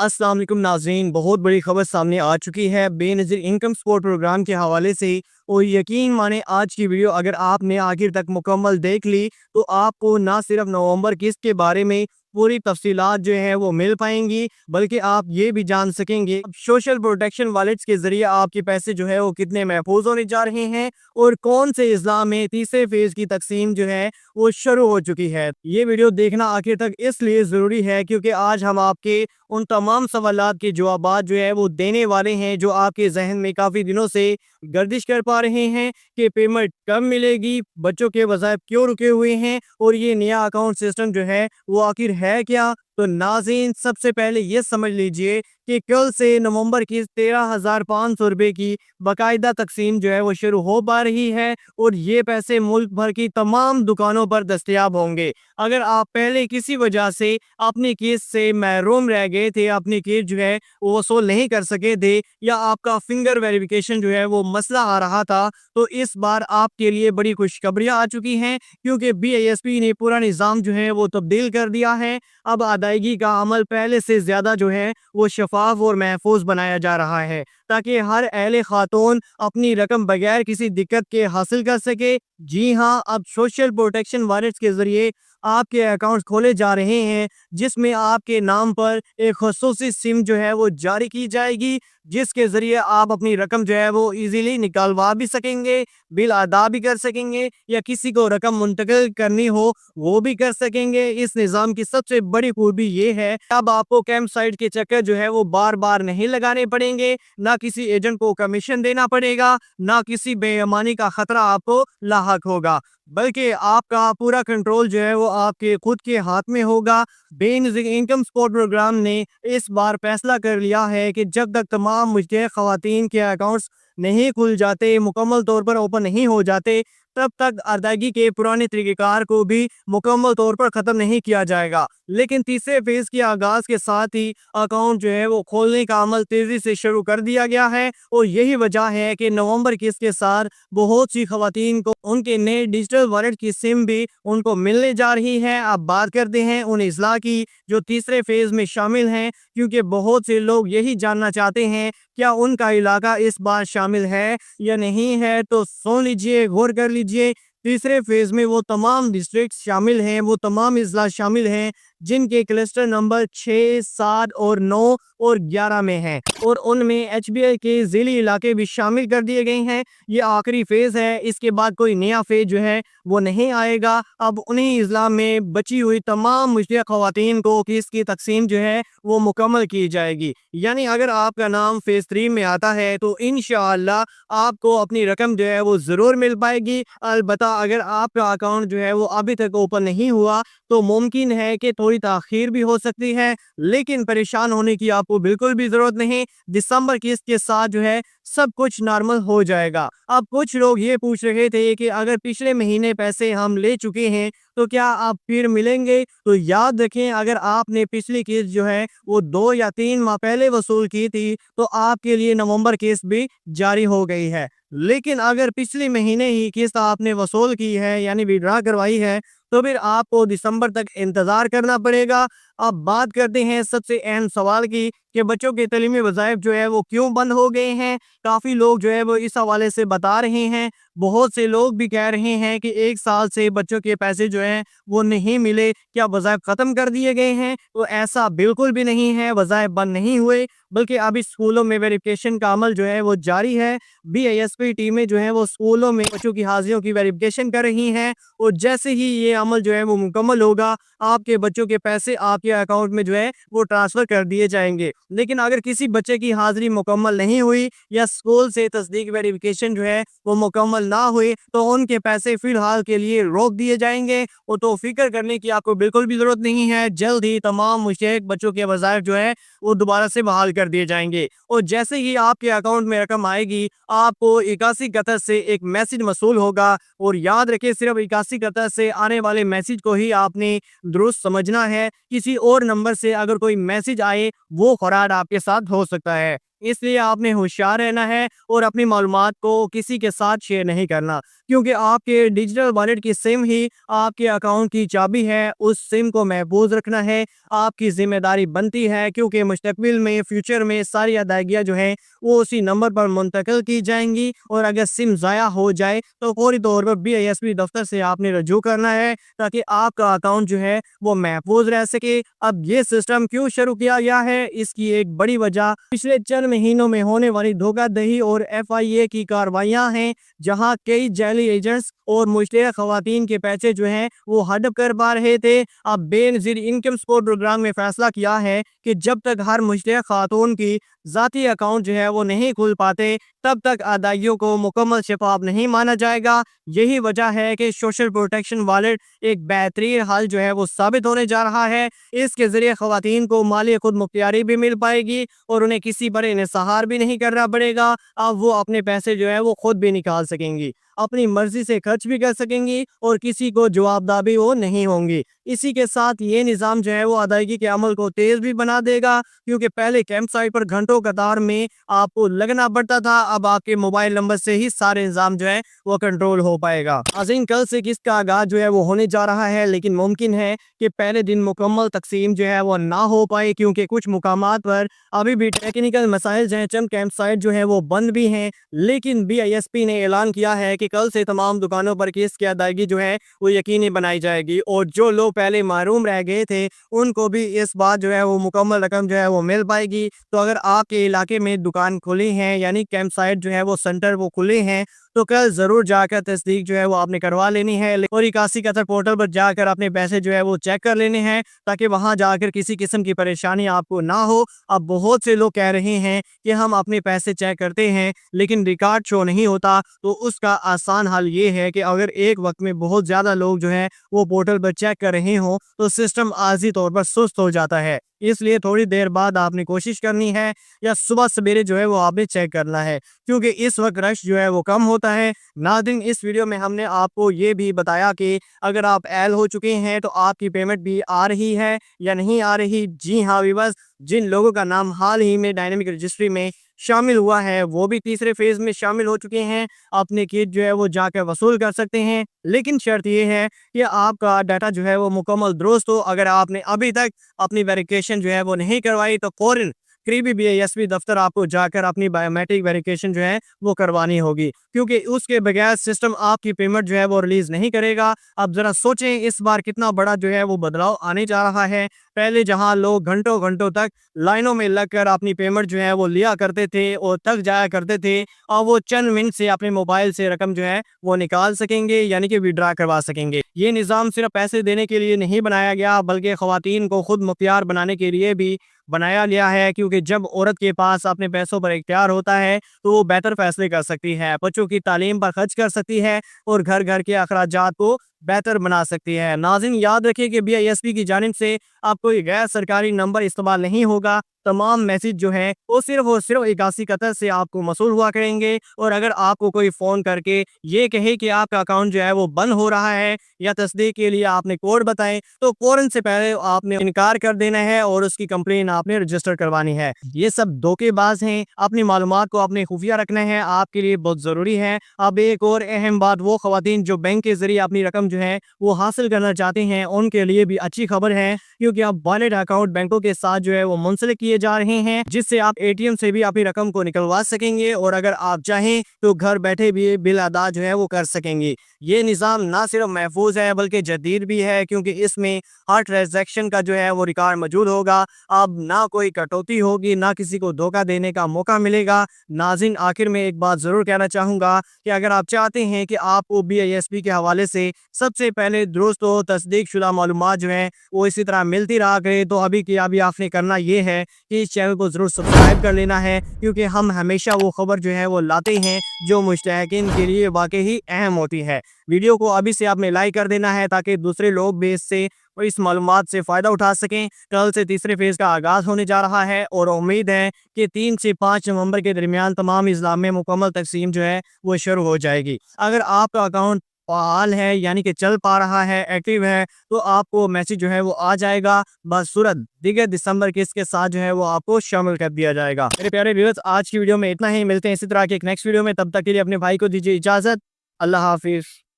अस्सलाम वालेकुम नाज़रीन, बहुत बड़ी खबर सामने आ चुकी है बेनज़ीर इनकम सपोर्ट प्रोग्राम के हवाले से। और यकीन माने आज की वीडियो अगर आपने आखिर तक मुकम्मल देख ली तो आपको ना सिर्फ नवंबर किस्त के बारे में पूरी तफसीलात जो है वो मिल पाएंगी, बल्कि आप ये भी जान सकेंगे सोशल प्रोटेक्शन वॉलेट्स के जरिए आपके पैसे जो है वो कितने महफूज होने जा रहे हैं और कौन से इस्लाम में तीसरे फेज की तकसीम जो है वो शुरू हो चुकी है। ये वीडियो देखना आखिर तक इसलिए ज़रूरी है क्योंकि आज हम आपके उन तमाम सवालात के जवाबात जो है वो देने वाले हैं जो आपके जहन में काफ़ी दिनों से गर्दिश कर पा रहे हैं कि पेमेंट कब मिलेगी, बच्चों के वज़ाइफ क्यों रुके हुए हैं और ये नया अकाउंट सिस्टम जो है वो आखिर है क्या। तो नाज़रीन, सबसे पहले ये समझ लीजिए कि कल से नवंबर की 13,500 रुपये की बाकायदा तकसीम जो है वो शुरू हो पा रही है और ये पैसे मुल्क भर की तमाम दुकानों पर दस्तयाब होंगे। अगर आप पहले किसी वजह से अपनी किस्त से महरूम रह गए थे, अपनी किस्त जो है वो वसूल नहीं कर सके थे या आपका फिंगर वेरिफिकेशन जो है वो मसला आ रहा था, तो इस बार आपके लिए बड़ी खुशखबरियां आ चुकी हैं क्योंकि BISP ने पूरा निज़ाम जो है वो तब्दील कर दिया है। अब अदायगी का अमल पहले से ज़्यादा जो है वो शफाफ और महफूज बनाया जा रहा है ताकि हर अहले खातून अपनी रकम बगैर किसी दिक्कत के हासिल कर सके। जी हाँ, अब सोशल प्रोटेक्शन वॉलेट्स के ज़रिए आपके अकाउंट खोले जा रहे हैं जिसमें आपके नाम पर एक खसूसी सिम जो है वो जारी की जाएगी, जिसके ज़रिए आप अपनी रकम जो है वो इजीली निकालवा भी सकेंगे, बिल अदा भी कर सकेंगे या किसी को रकम मुंतकिल करनी हो वो भी कर सकेंगे। इस निज़ाम की सबसे बड़ी खूबी ये है अब आपको कैंप साइट के चक्कर जो है वो बार बार नहीं लगाने पड़ेंगे, ना किसी एजेंट को कमीशन देना पड़ेगा, ना किसी बेईमानी का खतरा आपको लाहक होगा, बल्कि आपका पूरा कंट्रोल जो है वो आपके खुद के हाथ में होगा। बेनज़ीर इनकम सपोर्ट प्रोग्राम ने इस बार फैसला कर लिया है कि जब तक तमाम मुस्तहिक़ ख़वातीन के अकाउंट्स नहीं खुल जाते, मुकम्मल तौर पर ओपन नहीं हो जाते, तब तक अदायगी के पुराने तरीक़ेकार को भी मुकम्मल तौर पर ख़त्म नहीं किया जाएगा। लेकिन तीसरे फेज़ के आगाज़ के साथ ही अकाउंट जो है वो खोलने का अमल तेज़ी से शुरू कर दिया गया है और यही वजह है कि नवंबर किस्त के साथ बहुत सी ख़वातीन को उनके नए डिजिटल वॉलेट की सिम भी उनको मिलने जा रही है। अब बात करते हैं उन अज़ला की जो तीसरे फेज़ में शामिल हैं, क्योंकि बहुत से लोग यही जानना चाहते हैं क्या उनका इलाका इस बार शामिल है या नहीं है। तो सुन लीजिए, गौर कर लीजिए, तीसरे फेज में वो तमाम डिस्ट्रिक्ट शामिल हैं, वो तमाम अज़ला शामिल हैं जिनके क्लस्टर नंबर 6, 7 और 9 और 11 में हैं और उनमें HBI के ज़िली इलाके भी शामिल कर दिए गए हैं। ये आखिरी फेज़ है, इसके बाद कोई नया फेज़ जो है वो नहीं आएगा। अब उन्हीं अज़ला में बची हुई तमाम मुस्तहिक़ ख़वातीन को किस्त की तकसीम जो है वो मुकम्मल की जाएगी। यानी अगर आपका नाम फेज़ 3 में आता है तो इंशाअल्लाह आपको अपनी रकम जो है वो ज़रूर मिल पाएगी। अलबत्ता अगर आपका अकाउंट जो है वो अभी तक ओपन नहीं हुआ तो मुमकिन है कि थोड़ी ताख़ीर भी हो सकती है, लेकिन परेशान होने की आपको बिल्कुल भी ज़रूरत नहीं। दिसंबर किस्त के साथ जो है सब कुछ नॉर्मल हो जाएगा। अब कुछ लोग ये पूछ रहे थे कि अगर पिछले महीने पैसे हम ले चुके हैं तो क्या आप फिर मिलेंगे। तो याद रखें, अगर आपने पिछली किस्त जो है वो 2 या 3 माह पहले वसूल की थी तो आपके लिए नवंबर किस्त भी जारी हो गई है। लेकिन अगर पिछले महीने ही किस्त आपने वसूल की है यानी विड्रा करवाई है तो फिर आपको दिसंबर तक इंतज़ार करना पड़ेगा। अब बात करते हैं सबसे अहम सवाल की कि बच्चों के तलीमी वज़ाइफ जो है वो क्यों बंद हो गए हैं। काफ़ी लोग जो है वो इस हवाले से बता रहे हैं, बहुत से लोग भी कह रहे हैं कि 1 साल से बच्चों के पैसे जो हैं वो नहीं मिले, क्या वज़ाइफ ख़त्म कर दिए गए हैं। तो ऐसा बिल्कुल भी नहीं है, वज़ाइफ बंद नहीं हुए, बल्कि अभी स्कूलों में वेरिफिकेशन का अमल जो है वो जारी है। BISP टीमें जो हैं वो स्कूलों में बच्चों की हाजिरियों की वेरिफिकेशन कर रही हैं और जैसे ही ये अमल जो है वो मुकम्मल होगा आपके बच्चों के पैसे आपके अकाउंट में जो है वो ट्रांसफ़र कर दिए जाएंगे। लेकिन अगर किसी बच्चे की हाजिरी मुकम्मल नहीं हुई या स्कूल से तस्दीक वेरिफिकेशन जो है वो मुकम्मल ना हुई तो उनके पैसे फिलहाल के लिए रोक दिए जाएंगे। और तो फिक्र करने की आपको बिल्कुल भी ज़रूरत नहीं है, जल्द ही तमाम मुस्तहिक़ बच्चों के वज़ाइफ जो है वो दोबारा से बहाल कर दिए जाएंगे। और जैसे ही आपके अकाउंट में रकम आएगी आपको 81 कतर से एक मैसेज मसूल होगा और याद रखें सिर्फ 81 कतर से आने वाले मैसेज को ही आपने दुरुस्त समझना है। किसी और नंबर से अगर कोई मैसेज आए वो फ्रॉड आपके साथ हो सकता है। इसलिए आपने होशियार रहना है और अपनी मालूमात को किसी के साथ शेयर नहीं करना, क्योंकि आपके डिजिटल वॉलेट की सिम ही आपके अकाउंट की चाबी है। उस सिम को महफूज रखना है, आपकी जिम्मेदारी बनती है, क्योंकि मुस्तकबिल में फ्यूचर में सारी अदायगियाँ जो हैं वो उसी नंबर पर मुंतकिल की जाएंगी, और अगर सिम ज़ाया हो जाए तो फौरी तौर पर BISP दफ्तर से आपने रजू करना है, ताकि आपका अकाउंट जो है वो महफूज रह सके। अब ये सिस्टम क्यों शुरू किया गया है, इसकी एक बड़ी वजह पिछले चंद महीनों में होने वाली धोखाधड़ी और FIA की कार्रवाइयाँ हैं, जहां कई जाली एजेंट्स और मुश्तरा खवातीन के पैसे जो हैं वो हड़प कर पा रहे थे। अब बेनज़ीर इनकम सपोर्ट प्रोग्राम में फैसला किया है कि जब तक हर मुश्तरा खातून की ज़ाती अकाउंट जो है वो नहीं खुल पाते, तब तक अदायगियों को मुकम्मल शफाफ नहीं माना जाएगा। यही वजह है कि सोशल प्रोटेक्शन वॉलेट एक बेहतरीन हल जो है वो साबित होने जा रहा है। इसके ज़रिए खवातीन को माली खुद मुख्तियारी भी मिल पाएगी और उन्हें किसी पर इन्हिसार भी नहीं करना पड़ेगा। अब वो अपने पैसे जो है वो खुद भी निकाल सकेंगी, अपनी मर्जी से खर्च भी कर सकेंगी और किसी को जवाबदार भी वो नहीं होंगी। इसी के साथ ये निज़ाम जो है वो अदायगी के अमल को तेज़ भी बना देगा, क्योंकि पहले कैंप साइट पर घंटों कतार में आपको लगना पड़ता था, अब आपके मोबाइल नंबर से ही सारे निज़ाम जो है वो कंट्रोल हो पाएगा। नाज़रीन, कल से किसका आगाज़ जो है वो होने जा रहा है, लेकिन मुमकिन है कि पहले दिन मुकम्मल तकसीम जो है वो ना हो पाए, क्योंकि कुछ मुकामात पर अभी भी टेक्निकल मसाइल जो हैं, चंद कैंप साइट जो है वो बंद भी हैं। लेकिन BISP ने ऐलान किया है कि कल से तमाम दुकानों पर किस्त की अदायगी जो है वो यकीनी बनाई जाएगी, और जो लोग पहले महरूम रह गए थे उनको भी इस बात जो है वो मुकम्मल रकम जो है वो मिल पाएगी। तो अगर आपके इलाके में दुकान खुली हैं, यानी कैंप साइट जो है वो सेंटर वो खुले हैं, तो कल ज़रूर जाकर तस्दीक जो है वो आपने करवा लेनी है, और 8171 पोर्टल पर जाकर अपने पैसे जो है वो चेक कर लेने हैं, ताकि वहां जाकर किसी किस्म की परेशानी आपको ना हो। अब बहुत से लोग कह रहे हैं कि हम अपने पैसे चेक करते हैं लेकिन रिकॉर्ड शो नहीं होता, तो उसका आसान हल ये है कि अगर एक वक्त में बहुत ज़्यादा लोग जो है वो पोर्टल पर चेक कर रहे हों तो सिस्टम आर्जी तौर पर सुस्त हो जाता है। इसलिए थोड़ी देर बाद आपने कोशिश करनी है, या सुबह सवेरे जो है वो आपने चेक करना है, क्योंकि इस वक्त रश जो है वो कम होता है। नाज़रीन, इस वीडियो में हमने आपको ये भी बताया कि अगर आप एल हो चुके हैं तो आपकी पेमेंट भी आ रही है या नहीं आ रही। जी हाँ व्यूअर्स, जिन लोगों का नाम हाल ही में डायनेमिक रजिस्ट्री में शामिल हुआ है वो भी तीसरे फेज में शामिल हो चुके हैं, अपने किट जो है वो जाकर वसूल कर सकते हैं। लेकिन शर्त ये है कि आपका डाटा जो है वो मुकम्मल दुरुस्त हो। अगर आपने अभी तक अपनी वेरिफिकेशन जो है वो नहीं करवाई तो फौरन करीबी BISP दफ्तर आपको जाकर अपनी बायोमेट्रिक वेरिफिकेशन जो है वो करवानी होगी, क्योंकि उसके बगैर सिस्टम आपकी पेमेंट जो है वो रिलीज नहीं करेगा। अब जरा सोचें इस बार कितना बड़ा जो है वो बदलाव आने जा रहा है। पहले जहां लोग घंटों घंटों तक लाइनों में लगकर अपनी पेमेंट जो है वो लिया करते थे और थक जाया करते थे, और वो चंद मिनट से अपने मोबाइल से रकम जो है वो निकाल सकेंगे, यानी कि विड्रा करवा सकेंगे। ये निज़ाम सिर्फ पैसे देने के लिए नहीं बनाया गया, बल्कि खवातीन को खुद मुख्तियार बनाने के लिए भी बनाया गया है, क्योंकि जब औरत के पास अपने पैसों पर इख्तियार होता है तो वो बेहतर फैसले कर सकती है, बच्चों की तालीम पर खर्च कर सकती है और घर घर के अखराजात को बेहतर बना सकती है। नाज़रीन, याद रखिए कि BISP की जानिब से आपको गैर सरकारी नंबर इस्तेमाल नहीं होगा। तमाम मैसेज जो है वो सिर्फ और सिर्फ 8171 से आपको मसूल हुआ करेंगे, और अगर आपको कोई फ़ोन करके ये कहे कि आपका अकाउंट जो है वो बंद हो रहा है या तस्दीक के लिए आपने कोड बताएं, तो फ़ौरन से पहले आपने इनकार कर देना है और उसकी कंप्लेन आपने रजिस्टर करवानी है। ये सब धोखेबाज हैं। अपनी मालूमात को अपने खुफिया रखना है, आपके लिए बहुत ज़रूरी है। अब एक और अहम बात, वो खवातीन जो बैंक के ज़रिए अपनी रकम जो है वो हासिल करना चाहते हैं उनके लिए भी अच्छी खबर है, क्योंकि अब वॉलेट अकाउंट बैंकों के साथ जो है वो मुंसलिक किए जा रहे हैं, जिससे आप ATM से भी अपनी रकम को निकलवा सकेंगे, और अगर आप चाहें तो घर बैठे भी बिल अदा जो है वो कर सकेंगे। ये निज़ाम ना सिर्फ महफूज है बल्कि जदीद भी है, क्योंकि इसमें हर ट्रांजैक्शन का जो है वो रिकॉर्ड मौजूद होगा। अब ना कोई कटौती होगी, ना किसी को धोखा देने का मौका मिलेगा। नाज़रीन, आखिर में एक बात ज़रूर कहना चाहूँगा कि अगर आप चाहते हैं कि आपको BISP के हवाले से सबसे पहले दुरुस्त और तस्दीक शुदा मालूमात जो है वो इसी तरह मिलती रहा करे, तो अभी आपने करना ये है कि इस चैनल को ज़रूर सब्सक्राइब कर लेना है, क्योंकि हम हमेशा वो खबर जो है वो लाते हैं जो मुश्तहिकीन के लिए वाकई ही अहम होती है। वीडियो को अभी से आपने लाइक कर देना है, ताकि दूसरे लोग भी इस मालूमात से फ़ायदा उठा सकें। कल से तीसरे फेज़ का आगाज़ होने जा रहा है, और उम्मीद है कि 3 से 5 नवंबर के दरमियान तमाम इस्लाम में मुकम्मल तकसीम जो है वो शुरू हो जाएगी। अगर आपका अकाउंट فعال ہے یعنی کہ چل پا رہا ہے، ایکٹیو ہے، تو آپ کو میسج جو ہے وہ آ جائے گا بصورت دیگر دسمبر کے اس کے ساتھ جو ہے وہ آپ کو شامل کر دیا جائے گا۔ میرے پیارے ویورز، آج کی ویڈیو میں اتنا ہی، ملتے ہیں اسی طرح کے ایک نیکسٹ ویڈیو میں، تب تک کے لیے اپنے بھائی کو دیجیے اجازت۔ اللہ حافظ۔